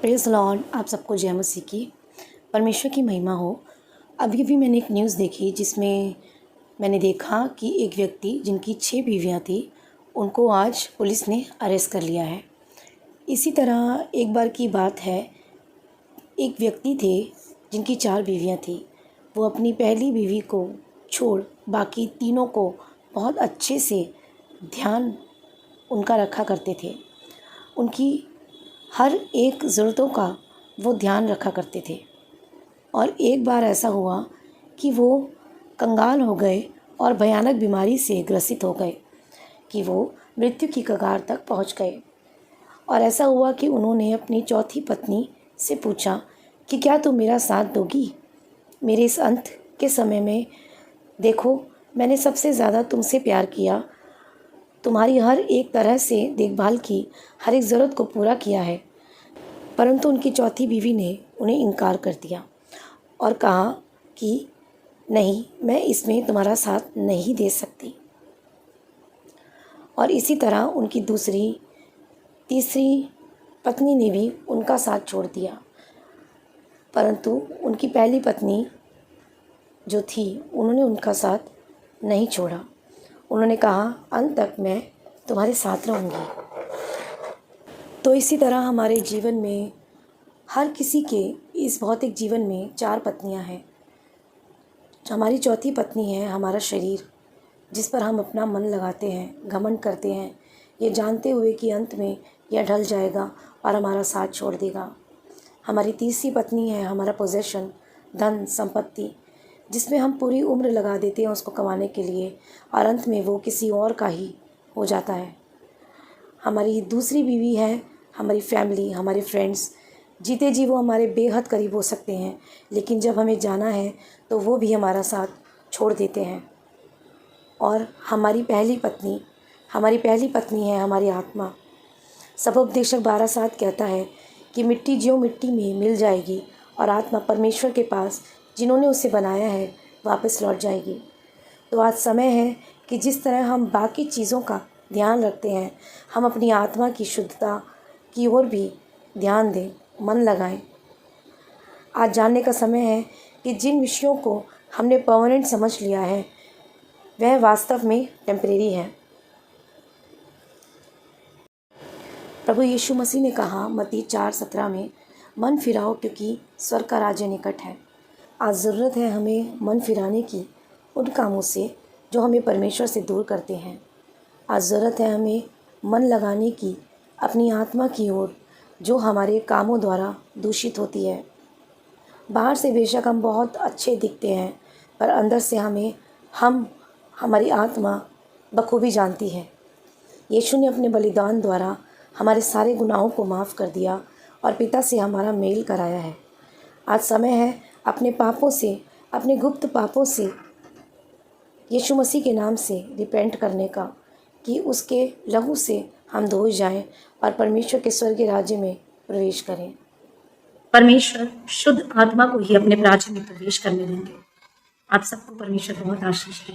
Praise Lord. आप सबको जय मसीह की, परमेश्वर की महिमा हो। अभी भी मैंने एक न्यूज़ देखी जिसमें मैंने देखा कि एक व्यक्ति जिनकी 6 बीवियाँ थी, उनको आज पुलिस ने अरेस्ट कर लिया है। इसी तरह एक बार की बात है, एक व्यक्ति थे जिनकी 4 बीवियाँ थी। वो अपनी पहली बीवी को छोड़ बाकी तीनों को बहुत अच्छे से ध्यान उनका रखा करते थे। उनकी हर एक ज़रूरतों का वो ध्यान रखा करते थे। और एक बार ऐसा हुआ कि वो कंगाल हो गए और भयानक बीमारी से ग्रसित हो गए कि वो मृत्यु की कगार तक पहुंच गए। और ऐसा हुआ कि उन्होंने अपनी चौथी पत्नी से पूछा कि क्या तुम मेरा साथ दोगी मेरे इस अंत के समय में। देखो, मैंने सबसे ज़्यादा तुमसे प्यार किया, तुम्हारी हर एक तरह से देखभाल की, हर एक ज़रूरत को पूरा किया है। परंतु उनकी चौथी बीवी ने उन्हें इनकार कर दिया और कहा कि नहीं, मैं इसमें तुम्हारा साथ नहीं दे सकती। और इसी तरह उनकी दूसरी, तीसरी पत्नी ने भी उनका साथ छोड़ दिया। परंतु उनकी पहली पत्नी जो थी, उन्होंने उनका साथ नहीं छोड़ा। उन्होंने कहा, अंत तक मैं तुम्हारे साथ रहूँगी। तो इसी तरह हमारे जीवन में हर किसी के इस भौतिक जीवन में 4 पत्नियां हैं। हमारी चौथी पत्नी है हमारा शरीर, जिस पर हम अपना मन लगाते हैं, घमंड करते हैं, ये जानते हुए कि अंत में यह ढल जाएगा और हमारा साथ छोड़ देगा। हमारी तीसरी पत्नी है हमारा पोजेशन, धन संपत्ति, जिसमें हम पूरी उम्र लगा देते हैं उसको कमाने के लिए और अंत में वो किसी और का ही हो जाता है। हमारी दूसरी बीवी है हमारी फैमिली, हमारे फ्रेंड्स। जीते जी वो हमारे बेहद करीब हो सकते हैं, लेकिन जब हमें जाना है तो वो भी हमारा साथ छोड़ देते हैं। और हमारी पहली पत्नी है हमारी आत्मा। सबोपदेशक 12:7 कहता है कि मिट्टी ज्यों मिट्टी में मिल जाएगी और आत्मा परमेश्वर के पास जिन्होंने उसे बनाया है वापस लौट जाएगी। तो आज समय है कि जिस तरह हम बाकी चीज़ों का ध्यान रखते हैं, हम अपनी आत्मा की शुद्धता की ओर भी ध्यान दें, मन लगाएं। आज जानने का समय है कि जिन विषयों को हमने परमानेंट समझ लिया है, वह वास्तव में टेम्परेरी है। प्रभु यीशु मसीह ने कहा मत्ती 4:17 में, मन फिराओ क्योंकि स्वर्ग का राज्य निकट है। आज ज़रूरत है हमें मन फिराने की उन कामों से जो हमें परमेश्वर से दूर करते हैं। आज ज़रूरत है हमें मन लगाने की अपनी आत्मा की ओर, जो हमारे कामों द्वारा दूषित होती है। बाहर से बेशक हम बहुत अच्छे दिखते हैं, पर अंदर से हमारी आत्मा बखूबी जानती है। यीशु ने अपने बलिदान द्वारा हमारे सारे गुनाहों को माफ़ कर दिया और पिता से हमारा मेल कराया है। आज समय है अपने पापों से, अपने गुप्त पापों से यीशु मसीह के नाम से रिपेंट करने का, कि उसके लहू से हम धोए जाएं और परमेश्वर के स्वर्गीय राज्य में प्रवेश करें। परमेश्वर शुद्ध आत्मा को ही अपने राज्य में प्रवेश करने देंगे। आप सबको परमेश्वर बहुत आशीष दे।